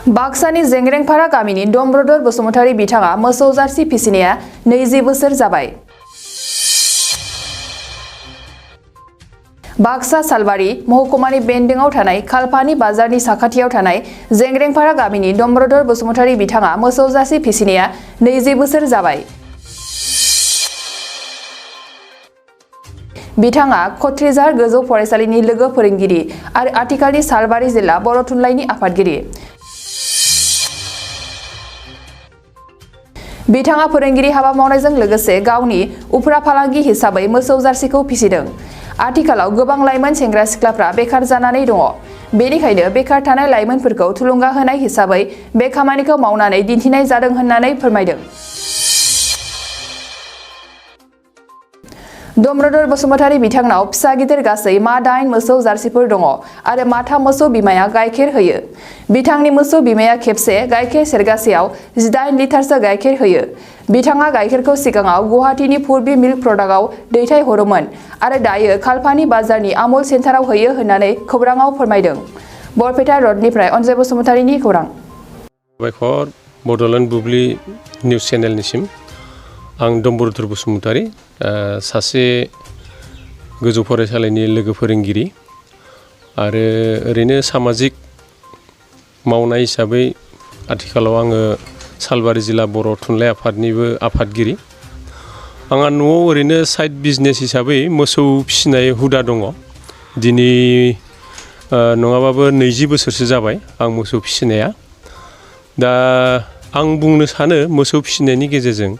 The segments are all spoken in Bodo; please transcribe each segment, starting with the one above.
बाक्सानि जेंग्रेंफारा गामिनि डमब्रदर बसुमतारी बिथाङा मोसौ जार्सि फिसिनाया 20 बोसोर जाबाय। बाक्सा सालबारि महकुमानि बेन्दोंआव थानाय खालपानि बाजारनि साखाथियाव थानाय जेंग्रेंफारा गामिनि डमब्रदर बसुमतारी बिथाङा मोसौ जार्सि फिसिनाया 20 बोसोर जाबाय। बिथाङा क'क्राझार गोजौ फरायसालिनि लोगो फोरोंगिरि आरो आथिखालनि सालबारि जिल्ला बर' थुनलाइनि आफादगिरि। बिथाङा फोरोंगिरि हाबा मावनायजों लोगोसे गावनि उफ्रा फालांगि हिसाबै मोसौ जार्सिखौ फिसिदों। आथिखालाव गोबां लाइमोन सेंग्रा सिख्लाफ्रा बेखार जानानै दङ। बेनिखायनो बेखार थानाय लाइमोनफोरखौ थुलुंगा होनाय हिसाबै बे खामानिखौ मावनानै दिन्थिनाय जादों होननानै फोरमायदों। डमब्रदर बसुमतारी बिथांनाव फिसा गिदिर गासै 8 मोसौ जार्सिफोर दङ आरो 3 मोसौ बिमाया गाइखेर होयो। बिथांनि मोसौ बिमाया खेबसे गाइखेर सेरगासेयाव 18 लिटारसो गाइखेर होयो। बिथाङा गाइखेरखौ सिगाङाव गुवाहाटीनि पुर्बि मिल्क प्रडाक्टआव दैथायहरोमोन आरो दायो खालपानि बाजारनि आमुल सेन्टाराव होयो होननानै खौराङाव फोरमायदों। बरपेटा रडनिफ्राय अनजय बसुमतारीनि खौरां। साबायखर बड'लेण्ड बुब्लि निउज चेनेलनिसिम। आं डमब्रदर बसुमतारी, सासे गोजौ फरायसालिनि लोगो फोरोंगिरि आरो ओरैनो सामाजिक मावनाय हिसाबै आथिखालाव आङो सालबारि जिल्ला बर' थुनलाइ आफादनिबो आफादगिरि। आंहा न'आव ओरैनो साइड बिजनेस हिसाबै मोसौ फिसिनाय हुदा दङ। दिनै नङाबाबो 20 बोसोरसो जाबाय आं मोसौ फिसिनाया। दा आं बुंनो सानो मोसौ फिसिनायनि गेजेरजों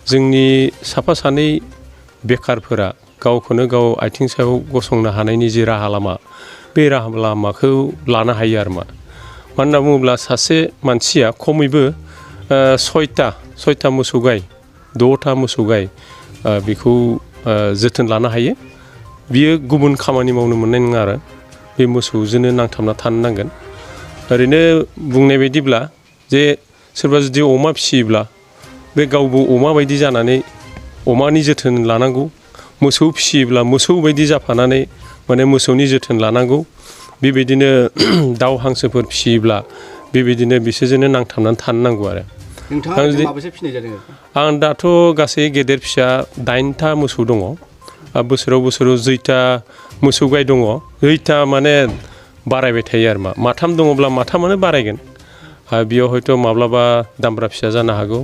जोंनि साफा सानै बेखारफोरा गावखौनो गाव आथिं सायाव गसंनो हानायनि जे राहा लामा, बे राहा लामाखौ लानो हायो आरो मा होनना बुङोब्ला सासे मानसिया खमैबो 6टा मोसौ गाय, 6टा मोसौ गाय बेखौ जोथोन लानो हायो। बियो गुबुन खामानि मावनो मोननाय नङा आरो बे मोसौजोंनो नांथाबना थानो नांगोन। ओरैनो बुंनाय बायदिब्ला जे सोरबा जुदि अमा फिसियोब्ला बे गावबो अमा बायदि जानानै अमानि जोथोन लानांगौ। मोसौ फिसियोब्ला मोसौ बायदि जाफानानै माने मोसौनि जोथोन लानांगौ। बेबायदिनो दाउ हांसोफोर फिसियोब्ला बेबायदिनो बिसोरजोंनो नांथाबनानै थानो नांगौ आरो। नोंथाङा माबेसे फिसिनाय जादों? आं दाथ' गासै गेदेर फिसा 8टा मोसौ दङ। बोसोराव 6टा मोसौ गाय दङ। 8टा माने बारायबाय थायो आरो मा 3 दङब्ला 3आनो बारायगोन। बेयाव हयथ' माब्लाबा दामब्रा फिसा जानो हागौ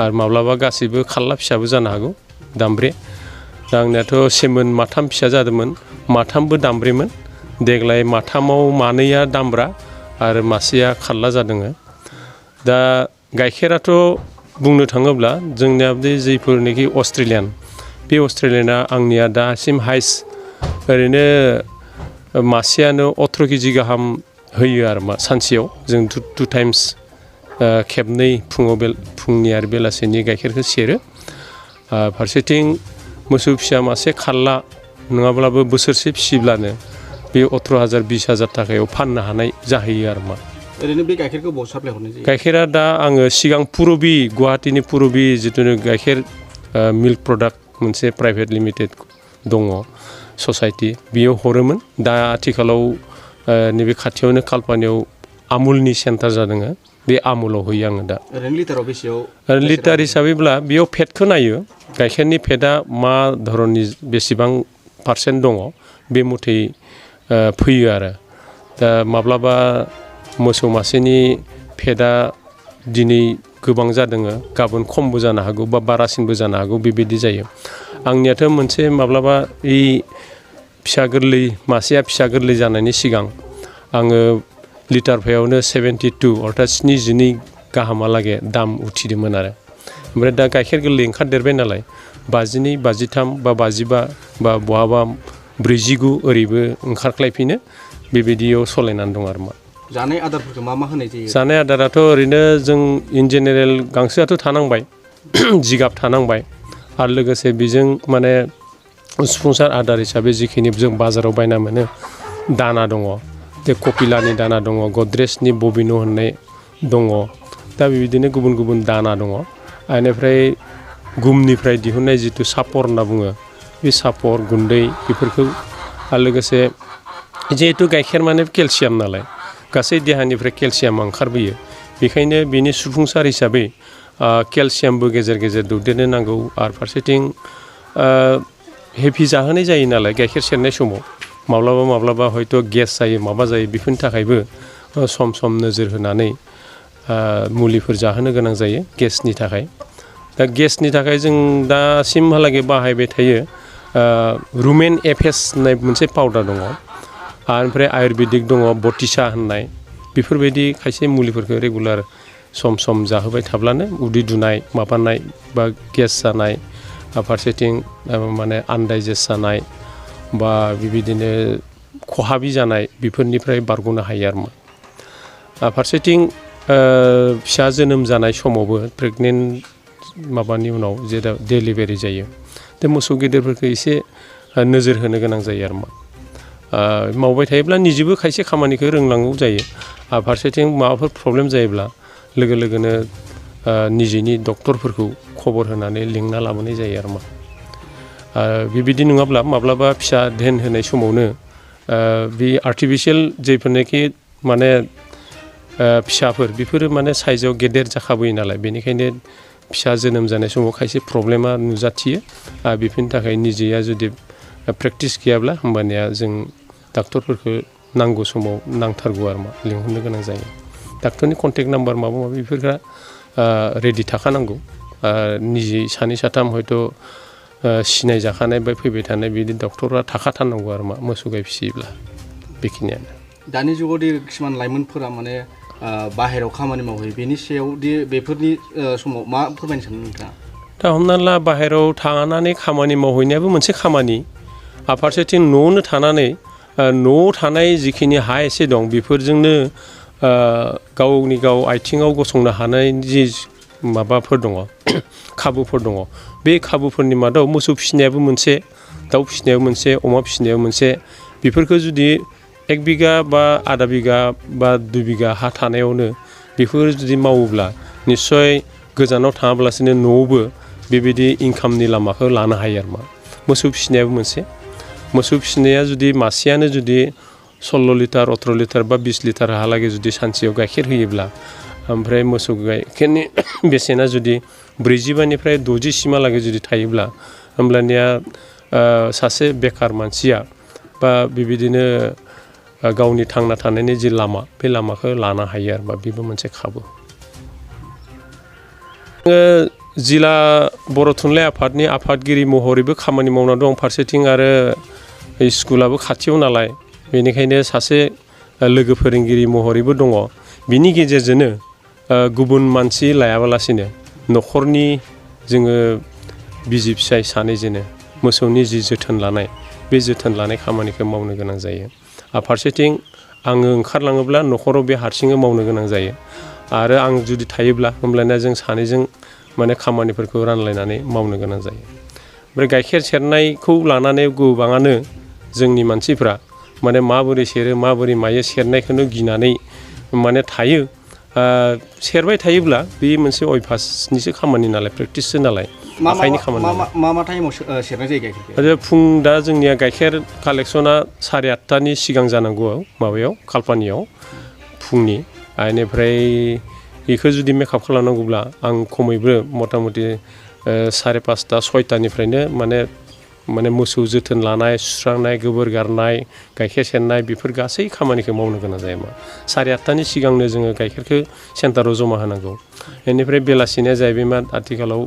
आरो माब्लाबा गासैबो खाल्ला फिसाबो जानो हागौ, दामब्रे। दा आंनियाथ' सेमोन 3 फिसा जादोंमोन, 3बो दामब्रेमोन। देग्लाय 3आव 2या दामब्रा आरो 1सेया खाल्ला जादों। दा गाइखेराथ' बुंनो थाङोब्ला जोंनिया बे जायफोरनिखि अस्ट्रेलियान, बे अस्ट्रेलियाना आंनिया दासिम हाइस्ट ओरैनो 1सेयानो 18 केजि गाहाम होयो आरो मा सानसेयाव। जों 2 टाइम्स खेबनै फुंनि आरो बेलासिनि गाइखेरखौ सेरो। फारसेथिं मोसौ फिसा 1 खाल्ला नङाब्लाबो बोसोरसे फिसिब्लानो बे 18,000 20,000 थाखायाव फाननो हानाय जाहैयो आरो मा। ओरैनो बे गाइखेरखौ बहा साप्लाय हरनाय जायो? गाइखेरा दा आङो सिगां पुरबि गुवाहाटीनि पुरबि जिथुनु गाइखेर मिल्क प्रडाक्ट मोनसे प्राइभेट लिमिटेड दङ ससाइटि, बेयाव हरोमोन। दा आथिखालाव नैबे खाथियावनो खालपानियाव आमुलनि सेन्टार जादों, बे आमुलाव होयो आङो दा। ओरैनो लिटाराव बेसेयाव? लिटार हिसाबैब्ला बेयाव फेटखौ नायो, गाइखेरनि फेटआ मा धरननि बेसेबां पारसेन्ट दङ बे मथै फैयो आरो। दा माब्लाबा मोसौ मासेनि फेटआ दिनै गोबां जादों, गाबोन खमबो जानो हागौ बा बारासिनबो जानो हागौ, बेबायदि जायो। आंनियाथ' मोनसे माब्लाबा फिसा गोरलै मासेया फिसा गोरलै जानायनि सिगां आङो लिटार फायावनो 72 अर्थात 72 गाहामहालागै दाम उथिदोंमोन आरो। ओमफ्राय दा गाइखेर गोरलै ओंखारदेरबाय नालाय 52, 53 बा 55 बा बहाबा 49 ओरैबो ओंखारख्लायफिनो, बेबायदियाव सलायनानै दं आरो मा। जानाय आदारफोरखौ मा होनाय जायो? जानाय आदाराथ' ओरैनो जों इन जेनेरेल गांसोआथ' थानांबाय, जिगाब थानांबाय आरो लोगोसे बेजों माने सुफुंसार आदार हिसाबै जिखिनि जों बाजाराव बायना मोनो दाना दङ। बे कपिलानि दाना दङ, गद्रेजनि बबिनो होननाय दङ। दा बेबायदिनो गुबुन गुबुन दाना दङ। बेनिफ्राय गुमनिफ्राय दिहुननाय जिथु सापर होनना बुङो, बे सापर गुन्दै बेफोरखौ आरो लोगोसे जिहेतु गाइखेर माने केलसियाम नालाय, गासै देहानिफ्राय केलसियाम ओंखारबोयो बेखायनो बेनि सुफुंसार हिसाबै केलसियामबो गेजेर गेजेर दौदेरनो नांगौ आरो फारसेथिं हेभि जाहोनाय जायो नालाय गाइखेर सेरनाय समाव माब्लाबा हयथ' गेस जायो माबा जायो बेफोरनि थाखायबो सम सम नोजोर होनानै मुलिफोर जाहोनो गोनां जायो गेसनि थाखाय दा गेसनि थाखाय जों दासिमहालागै बाहायबाय थायो रुमेन एफएस होननाय मोनसे पाउडार दङ ओमफ्राय आयुर्वेदिक दङ बटिसा होननाय बेफोरबायदि खायसे मुलिफोरखौ रेगुलार सम सम जाहोबाय थाब्लानो उदै दुनाय माबानाय बा गेस जानाय फारसेथिं माने आनडाइजेस्ट जानाय बा बेबायदिनो खहाबि जानाय बेफोरनिफ्राय बारग'नो हायो आरो फारसेथिं फिसा जोनोम जानाय समावबो प्रेगनेन्ट माबानि उनाव जेराव डेलिभारि जायो दा मोसौ गेदेरफोरखौ एसे नोजोर होनो गोनां जायो आरो मावबाय थायोब्ला निजेबो खायसे खामानिखौ रोंलांगौ जायो फारसेथिं माबाफोर प्रब्लेम जायोब्ला लोगो लोगोनो निजेनि डक्टरफोरखौ खबर होनानै लिंना लाबोनाय जायो आरो बेबायदि नङाब्ला माब्लाबा फिसा धेन होनाय समावनो बे आर्टिफिशियेल जेफोरनाखि माने फिसाफोर बेफोरो माने साइजआव गेदेर जाखाबोयो नालाय बेनिखायनो फिसा जोनोम जानाय समाव खायसे प्रब्लेमा नुजाथियो बेफोरनि थाखाय निजेया जुदि प्रेक्टिस गैयाब्ला होमबानिया जों डाक्टरफोरखौ नांगौ समाव नांथारगौ आरो लिंहरनो गोनां जायो डाक्टरनि कन्टेक्ट नाम्बार माबा माबि बेफोरखौ रेडि थाखानांगौ निजे सानै साथाम हयथ' सिनाय जाखानाय बा फैबाय थानाय बिदि डक्टरा थाखाथारनांगौ आरो मोसौ गाय फिसियोब्ला बेखिनियानो दानि जुगावदि किसुमान लाइमोनफोरा माने बाहेरायाव खामानि मावहैयो बेनि सायावदि बेफोरनि समाव मा फोरमायनो सानो नोंथाङा दा हमना ला बाहेरायाव थांनानै खामानि मावहैनायाबो मोनसे खामानि फारसेथिं न'आवनो थानानै न'आव थानाय जिखिनि हा एसे दं बेफोरजोंनो गावनि गाव आथिङाव गसंनो हानाय जि माबाफोर दङ खाबुफोर दङ बे खाबुफोरनि मादाव मोसौ फिसिनायाबो मोनसे दाउ फिसिनायाबो मोनसे अमा फिसिनायाबो मोनसे बेफोरखौ जुदि 1 बिगा बा आधा बिगा बा 2 बिगा हा थानायावनो बेफोर जुदि मावोब्ला निस्सय गोजानाव थाङाब्लासिनो न'आवबो बेबायदि इनकामनि लामाखौ लानो हायो आरो मोसौ फिसिनायाबो मोनसे मोसौ फिसिनाया जुदि मासेयानो जुदि 16 लिटार 18 लिटार बा 20 लिटारहालागै जुदि सानसेयाव गाइखेर होयोब्ला ओमफ्राय मोसौ गाइखेरनि बेसेना जुदि 45निफ्राय 60 सिमहालागै जुदि थायोब्ला होमब्लानिया सासे बेकार मानसिया बा बेबायदिनो गावनि थांना थानायनि जि लामा बे लामाखौ लानो हायो आरो बेबो मोनसे खाबु जिल्ला बर' थुनलाइ आफादनि आफादगिरि महरैबो खामानि मावना दं फारसेथिं आरो स्कुलाबो खाथियाव नालाय बेनिखायनो सासे लोगो फोरोंगिरि महरैबो दङ बिनि गेजेरजोंनो गुबुन मानसि लायाबालासिनो न'खरनि जोङो बिसि फिसाय सानैजोंनो मोसौनि जि जोथोन लानाय बे जोथोन लानाय खामानिखौ मावनो गोनां जायो फारसेथिं आङो ओंखारलाङोब्ला न'खराव बे हारसिङै मावनो गोनां जायो आरो आं जुदि थायोब्ला होमब्लाना जों सानैजों माने खामानिफोरखौ रानलायनानै मावनो गोनां जायो ओमफ्राय गाइखेर सेरनायखौ लानानै गोबाङानो जोंनि मानसिफ्रा माने माबोरै सेरो माबोरै मायो सेरनायखौनो गिनानै माने थायो सेरबाय थायोब्ला बे मोनसे अयभासनिसो खामानि नालाय प्रेक्टिससो नालाय आखाइनि खामानि मा टाइमाव सेरनाय जायो गाइखेरखौ फुं दा जोंनिया गाइखेर कालेक्सना 8:30नि सिगां जानांगौ माबायाव कालपानियाव फुंनि बेनिफ्राय बेखौ जुदि मेकआप खालामनांगौब्ला आं खमैबो मथा मथि 5:30 6टानिफ्रायनो माने मोसौ जोथोन लानाय सुस्रांनाय गोबोर गारनाय गाइखेर सेरनाय बेफोर गासै खामानिखौ मावनो गोनां जायो 8:30नि सिगांनो जोङो गाइखेरखो सेन्टाराव जमा होनांगौ बेनिफ्राय बेलासिनिया जाहैबाय आथिखालाव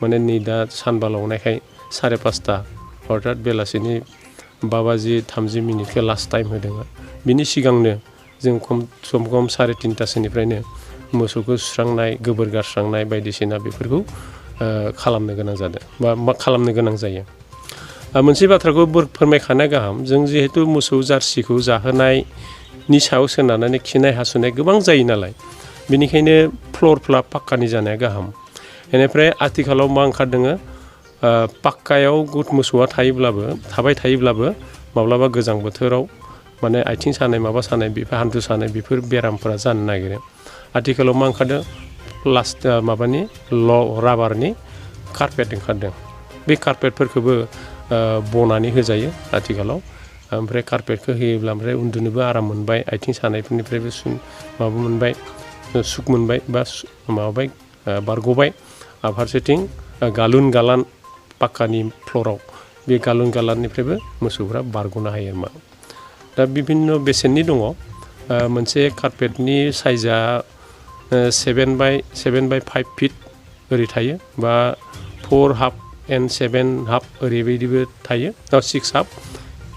माने नै दा सानबालावनायखाय 5:30 अर्थात बेलासिनि 5:30 लास्ट टाइम होदों बिनि सिगांनो जों खम 3:30सोनिफ्रायनो मोसौखौ सुस्रांनाय गोबोर गारस्रांनाय बायदिसिना बेफोरखौ खालामनो गोनां जादों बा मा खालामनो गोनां जायो मोनसे बाथ्राखौ फोरमायखानाया गाहाम जों जिहेतु मोसौ जार्सिखौ जाहोनायनि सायाव सोनारनानै खिनाय हासुनाय गोबां जायो नालाय बेनिखायनो फ्ल'रफ्रा पाक्कानि जानाया गाहाम बेनिफ्राय आथिखालाव मा ओंखारदों पाक्कायाव मोसौआ थाबाय थायोब्लाबो माब्लाबा गोजां बोथोराव माने आथिं सानाय माबा सानाय बेफोर हान्थु सानाय बेफोर बेरामफोरा जानो नागिरो आथिखालाव मा ओंखारदों माबानि राबारनि कारपेट ओंखारदों बे कारपेटफोरखौबो बनानै होजायो आथिखालाव ओमफ्राय कार्पेटखौ होयोब्ला ओमफ्राय उन्दुनोबो आराम मोनबाय आथिं सानायफोरनिफ्रायबो माबा मोनबाय सुख मोनबाय बा माबाबाय बारग'बाय फारसेथिं गालुन गालान पाक्कानि फ्ल'राव बे गालुन गालाननिफ्रायबो मोसौफ्रा बारग'नो हायो मा दा बिभिन्न बेसेननि दङ मोनसे कार्पेटनि साइजआ 7 बाय 5 फिट ओरै थायो बा 4 हाफ एन्ड 7 हाफ ओरैबायदिबो थायो 6 हाफ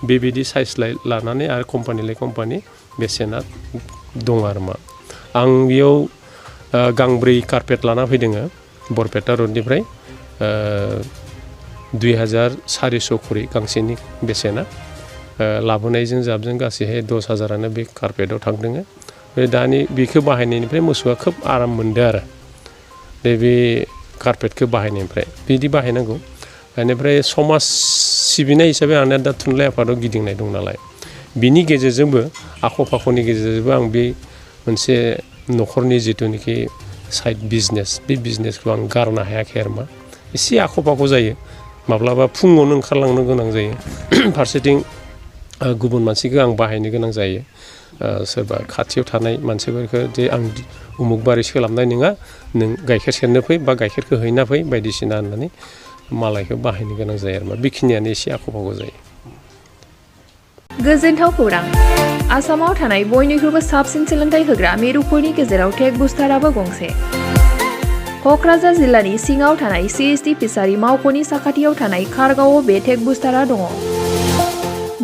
बेबायदि साइज लानानै आरो कम्पानि कम्पानि बेसेना दं आरो मा आं बेयाव गांब्रै कार्पेट लाना फैदों बरपेटा रडनिफ्राय 2400 खरि गांसेनि बेसेना लाबोनायजों जाबजों गासैहाय 10,000 बे कार्पेटआव थांदों बे दानि बेखौ बाहायनायनिफ्राय मोसौआ खोब आराम मोनदों आरो बे कार्पेटखौ बाहायनायनिफ्राय बिदि बाहायनांगौ बेनिफ्राय समाज सिबिनाय हिसाबै आंना दा थुनलाइ आफादाव गिदिंनाय दं नालाय बिनि गेजेरजोंबो आख' फाख'नि गेजेरजोंबो आं बे मोनसे न'खरनि जिथुनिखि साइड बिजनेस बे बिजनेसखौ आं गारनो हायाखै आरो मा एसे आख' फाख' जायो माब्लाबा फुङावनो ओंखारलांनो गोनां जायो फारसेथिं गुबुन मानसिखौ आं बाहायनो गोनां जायो सोरबा खाथियाव थानाय मानसिफोरखौ जे आं उमुक बारै सोलाबनाय नङा नों गाइखेर सेरनो फै बा गाइखेरखौ हैना फै बायदिसिना होननानै मालायखौ बाहायनो गोनां जायो आरो मा बेखिनियानो एसे आख' फाख' जायो गोजोनथाव खौरां आसामाव थानाय बयनिख्रुइबो साबसिन सोलोंथाइ होग्रा मिरुफोरनि गेजेराव टेक बुस्टाराबो गंसे क'क्राझार जिल्लानि सिङाव थानाय CST फिसारि मावख'नि साखाथियाव थानाय खारगावआव बे टेक बुस्टारा दङ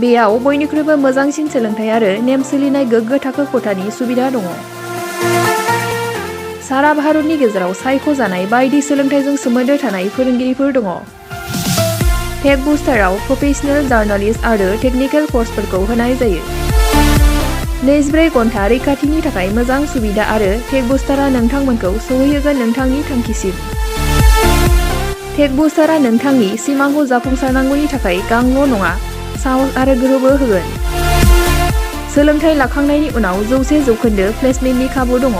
बेयाव बयनिख्रुइबो मोजांसिन सोलोंथाइ आरो नेम सोलिनाय गोग्गो थाखो खथानि सुबिदा दङ सारा भारतनि गेजेराव सायख'जानाय बायदि सोलोंथाइजों सोमोन्दो थानाय फोरोंगिरिफोर दङ टेक बुस्टाराव प्रफेशनेल जार्नालिस्ट आरो टेकनिकेल कर्सफोरखौ होनाय जायो 24 घन्टा रैखाथिनि थाखाय मोजां सुबिदा आरो टेक बुस्टारा नोंथांमोनखौ सौहैहोगोन नोंथांनि थांखिसिम टेक बुस्टारा नोंथांनि सिमांखौ जाफुंसारनांगौनि थाखाय गांल' नङा साहस आरो गोहोबो होगोन सोलोंथाइ लाखांनायनि उनाव 100% प्लेसमेन्टनि खाबु दङ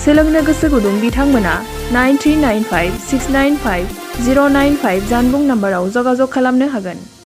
सोलोंनो गोसो गुदुं बिथांमोना 9395695095 जानबुं नाम्बाराव जगाजग खालामनो हागोन